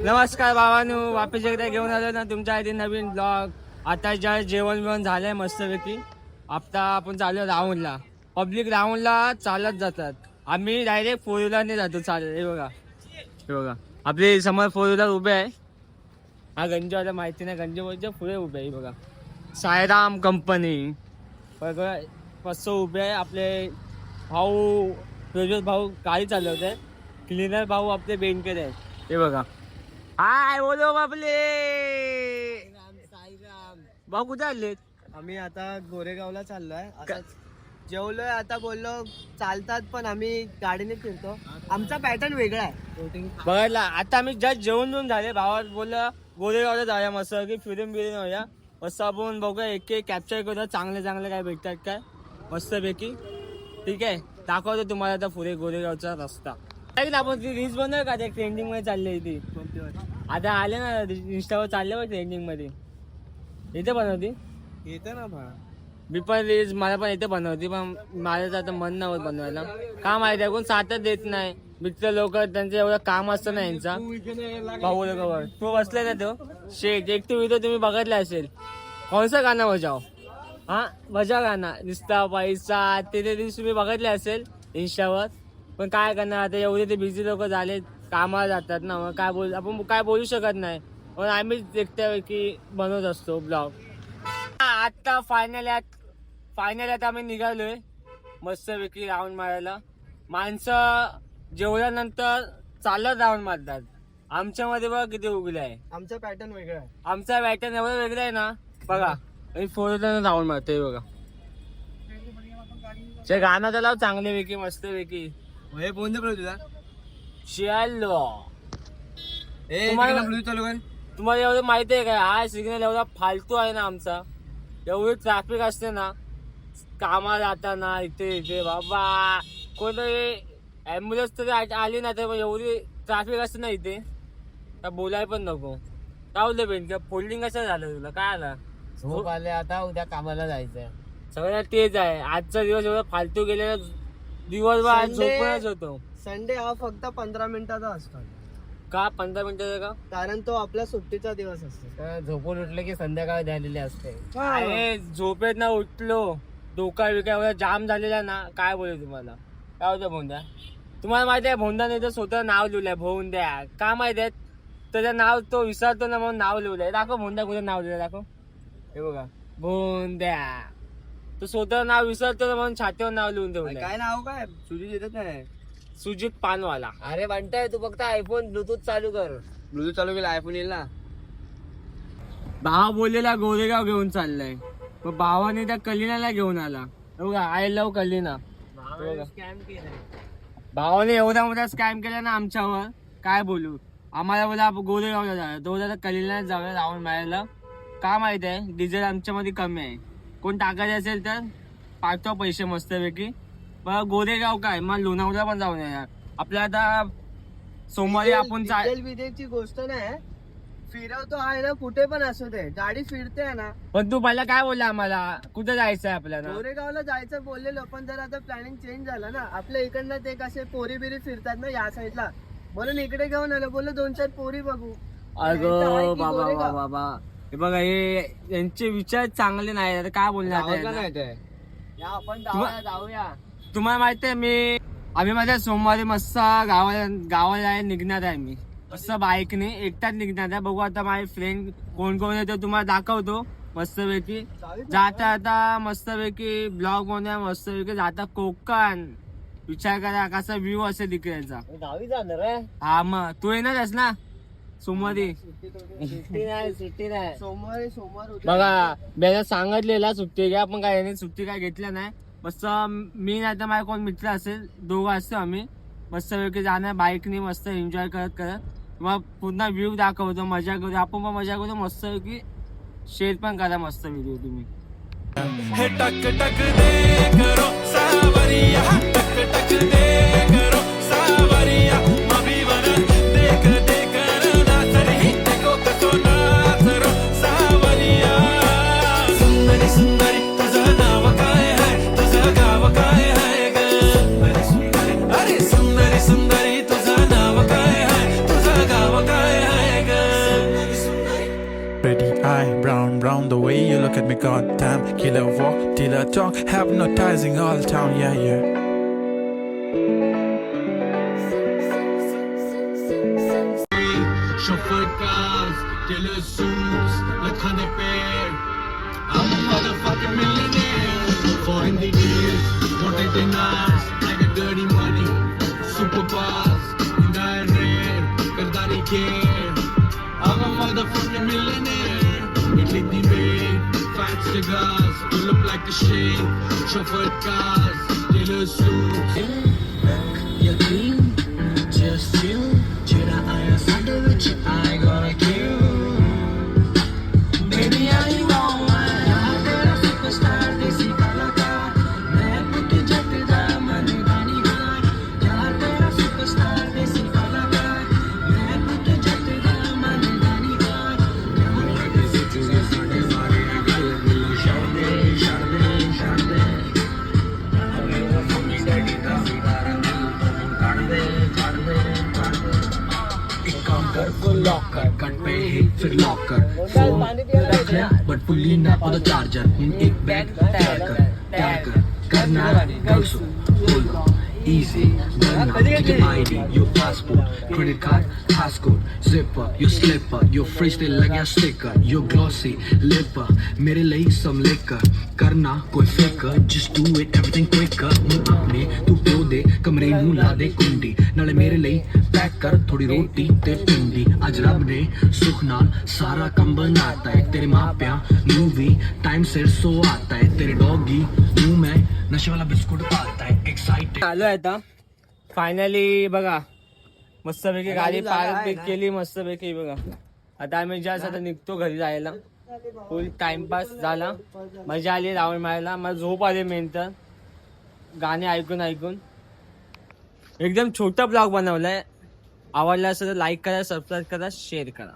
नमस्कार बाबांनो, वापस एकदा घेऊन आलो ना तुमच्या आधी नवीन ब्लॉग. आता ज्या जेवण बिवण झालंय मस्तपैकी. आता आपण चालू राऊंडला. पब्लिक राऊंडला चालत जातात, आम्ही डायरेक्ट फोर व्हीलरने जातो चालत. हे बघा, हे बघा आपले समोर फोर व्हीलर उभे आहे. हा गंजवाला माहिती नाही, गंजवाच्या पुढे उभे आहे. बघा सायराम कंपनी बघा कसं उभे आहे. आपले भाऊ प्रज्वल भाऊ गाडी चालवत आहे. क्लीनर भाऊ आपले बेनकर आहेत. हे बघा, हाय बोलो बापले. भाऊ कुठे आले? आम्ही आता गोरेगावला चाललोय. जेवलोय, आता बोललो चालतात पण आम्ही गाडीने फिरतो. आमचा पॅटर्न वेगळा आहे. बघायला आता आम्ही जस्ट जेवण झाले. भावात बोललं गोरेगावला जाऊया मस्त की फिरून बिरून होऊया. मस्त आपण बघूया एक एक कॅप्चर करूया. चांगले चांगले काय भेटतात काय मस्तपैकी. ठीक आहे, दाखवतो तुम्हाला आता पुढे गोरेगावचा रस्ता. आपण ती रील्स बनवूया का? ट्रेंडिंग मध्ये चालली ती आता आले ना इंस्टावर चालले बघ ट्रेंडिंग मध्ये. इथे बनवती येते ना मी पण रील्स, मला पण इथे बनवती, पण माझं आता मन नव्हतं बनवायला. का माहिती आहे, कोण साथच देत नाही. मित्र लोक त्यांचं एवढं काम असतं ना यांचा. भाऊ लोकांवर तो बसलाय ना तो शेट. एक तो व्हिडिओ तुम्ही बघितला असेल, कोणसा गाणं बजाव, हा बजाव गाणं निस्ता पैसा, ते रील्स तुम्ही बघितले असेल इंस्टावर. पण काय करणार आता, एवढे ते बिझी लोक झाले, कामाला जातात ना. मग काय बोल, आपण काय बोलू शकत नाही. पण आम्ही देखता की बनवत असतो ब्लॉग. आता फायनल आता आम्ही निघालोय मस्तपैकी राऊंड मारायला. माणसं जेवल्यानंतर चालत राऊंड मारतात. आमच्यामध्ये बघा किती उगले आहे. आमचा पॅटर्न वेगळा आहे. आमचा पॅटर्न एवढा वेगळा आहे ना. बघा फोर व्हीलर राऊंड मारतोय. बघा ते गाणं तर लाव चांगल्यापैकी मस्तपैकी. हे फोन दे तुला. शियालो तुम्हाला चालू कर. तुम्हाला एवढं माहिती आहे का, हा सिग्नल एवढा फालतू आहे ना आमचा. एवढी ट्रॅफिक असते ना कामाला जाताना. इथे बाबा कोणतरी ॲम्ब्युलन्स तरी आली ना तर एवढी ट्रॅफिक असते ना इथे, तर बोलाय पण नको. राहुल बेन का फोल्डिंग कसं झालं तुला, काय आला? झोप आले, आता उद्या कामाला जायचंय. सगळ्यांना तेच आहे. आजचा दिवस एवढा फालतू गेलेला, दिवसभर झोपूनच होतो. संडे हा फक्त 15 मिनिटाचा असतो. का 15 मिनिटाचा का? कारण तो आपला सुट्टीचा दिवस असतो. झोपून उठले की संध्याकाळ झालेली असते. अरे झोपेत ना उठलो, डोका विका एवढा जाम झालेला ना, काय बोलू तुम्हाला. काय होतं भोंद्या, तुम्हाला माहिती आहे भोंद्याने तर स्वतः नाव लिहिलंय भोंद्या. का माहिती आहे, त्याचं नाव तो विसरतो ना म्हणून नाव लिहिलंय. दाखव भोंद्या कुठे नाव लिहिलंय, दाखव. हे बघा भोंद्या, तो स्वतः नाव विसरतो ना म्हणून छातीवर नाव लिहून ठेवलंय. काय नाव काय सुजित येतच नाही. सुजित पानवाला. अरे म्हणताय तू फक्त आयफोन ब्लूटूथ चालू कर. ब्लूटूथ चालू केलं आयफोन येईल ना. भाव बोललेला गोरेगाव घेऊन चाललाय, मग भावाने त्या कलिनाला घेऊन आला. बघा आय लव्ह कलिना. स्कॅम केलाय भावाने एवढा मोठा स्कॅम केला ना आमच्यावर, काय बोलू. आम्हाला बोला गोरेगावला जाऊया, तो आता कलिनाला जाऊया राऊंड मारायला. का माहित आहे, डिझेल आमच्यामध्ये कमी आहे. कोण टाकायचे असेल तर पाठवा पैसे मस्तपैकी. बघा गोरेगाव काय, मग लोणावळा पण जाऊन येणार. आपल्या आता सोमवारी आपण विजेची गोष्ट नाही, फिरवतो आहे ना कुठे पण असू दे, गाडी फिरते ना. पण तू पहिला काय बोलला आम्हाला, कुठे जायचंय आपल्याला? गोरेगावला जायचं बोललेलो, पण जर आता प्लॅनिंग चेंज झालं ना. आपल्या इकडनं ते कसे पोरी बिरी फिरतात ना या साईडला, म्हणून इकडे घेऊन आलो. बोललो 2-4 पोरी बघू. अगं बाबा बाबा, हे बघा हे यांचे विचार चांगले नाही. आता काय बोलणार आपण जाऊया. तुम्हाला माहिती आहे, आम्ही माझ्या सोमवारी मस्त गावाला निघणार आहे. मी मस्त बाईकने एकटाच निघणार आहे. बघू आता माझे फ्रेंड कोण कोण आहे ते तुम्हाला दाखवतो मस्तपैकी. जाता आता मस्तपैकी ब्लॉग मध्ये मस्तपैकी जाता कोकण. विचार करा कसा व्ह्यू असेल तिकडेचा. गावी जाणार आहे. हा मग तू येणारच ना सोमवारी. सुट्टी नाही सोमवार बघा बेला सांगितलेला सुट्टी घ्या, पण काय सुट्टी काय घेतल्या नाही. मस्त मी नाही तर माझ्या कोण मित्र असेल, दोघं असतो आम्ही. मस्तपैकी जाणार बाईकने, मस्त एन्जॉय करत करत. मग पुन्हा व्ह्यू दाखवतो, मजा करू, आपण पण मजा करू मस्तपैकी. शेअर पण करा मस्त व्हिडिओ तुम्ही. हे टक टक दे करो सावरिया, टक टक दे करो सावरिया. मभी वर देख देख नाचरी, देखो कसो नाचरो सावरिया. सुंदरी सुंदरी तुझं नाव काय आहे, तुझं गाव काय आहे ग. सुंदरी सुंदरी, अरे सुंदरी सुंदरी तुझं नाव काय आहे, तुझं गाव काय आहे. brown. The way you look at me, goddamn. Killer walk, dealer talk, hypnotizing all town. Yeah, yeah. Chauffeur cars, tailor suits, lakhane pair. I'm a motherfucking millionaire. Foreign the deals, what it dinars. I got dirty money, super bars. Indire rare, kardari care. I'm a motherfucking millionaire. Italy the way, fat cigars, pull up like a shade. Chauffeur cars, tailor suits. You're clean, just chill. Chira aya sade vich I gonna kill. Baby are you on my tera superstar desi kalakar. Main put jakda man gani gaar. Yaar tera superstar desi kalakar. Main put jakda man gani gaar. Yaar desi chuge sade mare gal milo shade shade shade. Aur mummy daddy da sidara dil kaad de kaad de kaad de. एक काम कर वो lock कर cut पे ही फिर lock कर phone रख ले but pulley ना और चार्जर एक बैग तैयार कर करना गर्ल्स बोलो easy करना your ID your passport credit card passcode zipper your slipper your fridge te lagya sticker your glossy lipper mere ਲਈ some liquor करना कोई फिकर just do it everything quicker मुंह अपने तू प्यो दे कमरे ਨੂੰ ਲਾ ਦੇ ਕੁੰਡੀ ਨਾਲੇ ਮੇਰੇ ਲਈ पैक कर थोड़ी रोटी ते पिंडी अज रब ने सुख नाल सारा काम बनाता है तेरे मापिया नू भी टाइम से सो आता है तेरे डॉगी मुंह में नशे वाला बिस्कुट पाता है एक्साइटेड आलो आता फायनली बघा मस्तपैकी गाडी पार्क केली मस्तपैकी बघा आता आम्ही जास्त आता निघतो घरी जायला फुल टाइमपास झाला मजा आली रावण मारायला मला झोप आली मेन तर गाणे ऐकून ऐकून एकदम छोटा ब्लॉग बनवलाय आवडला असेल तर लाईक करा सबस्क्राईब करा शेअर करा